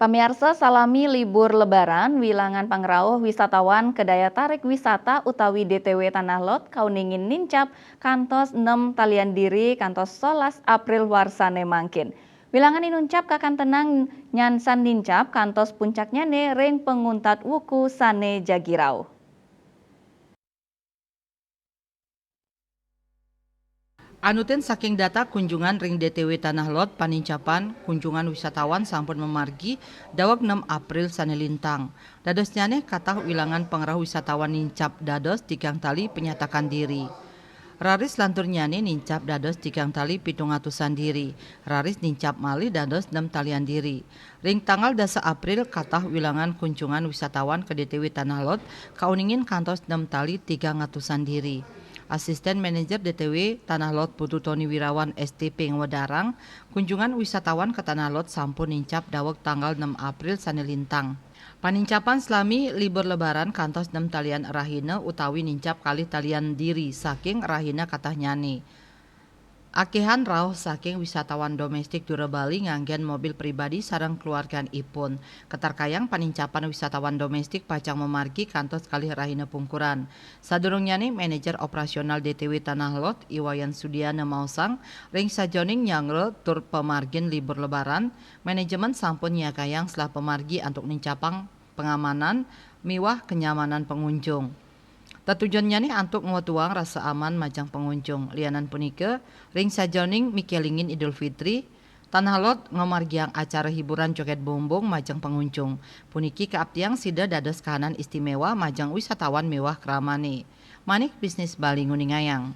Pamirsa salami libur lebaran, wilangan pangrauh wisatawan ke daya tarik wisata utawi DTW Tanah Lot kauningin nincap kantos 6 talian diri kantos 11 April warsane mangkin. Wilangan inuncap kakan tenang nyansan nincap kantos puncaknya ne ring penguntat wuku sane jagirau. Anutin saking data kunjungan ring DTW Tanah Lot panincapan kunjungan wisatawan sampun memargi dawak 6 April sanelintang. Dados nyane katah wilangan pengrauh wisatawan nincap dados tigang tali penyatakan diri. Raris lantur nyane nincap dados tigang tali 700-an diri. Raris nincap malih dados 6 talian diri. Ring tanggal 10 April katah wilangan kunjungan wisatawan ke DTW Tanah Lot kauningin kantos 6 tali 300-an diri. Asisten Manajer DTW Tanah Lot Putu Tony Wirawan STP Ngwedarang, kunjungan wisatawan ke Tanah Lot sampun nincap dawek tanggal 6 April sanelintang. Panincapan selami libur lebaran kantos 6 talian rahina utawi nincap kali talian diri saking rahina katah nyane. Akehan rauh saking wisatawan domestik Dura Bali nganggen mobil pribadi sareng keluargan ipun. Ketarkayang panincapan wisatawan domestik pacang memargi kantos kalih rahina pungkuran. Sadurungnya nih manajer operasional DTW Tanah Lot Iwayan Sudiana Mausang ring sajoning nyangre tur pemargin libur lebaran. Manajemen sampun nyakayang setelah pemargi untuk nincapang pengamanan miwah kenyamanan pengunjung. Tatujuannya nih untuk ngutuang rasa aman majang pengunjung. Lianan punike, ring sajoning mikelingin Idul Fitri, Tanah Lot ngomargiang acara hiburan joget bumbung majang pengunjung. Puniki keaptiang sida dados kahanan istimewa majang wisatawan mewah keramani. Manik bisnis Bali nguningayang.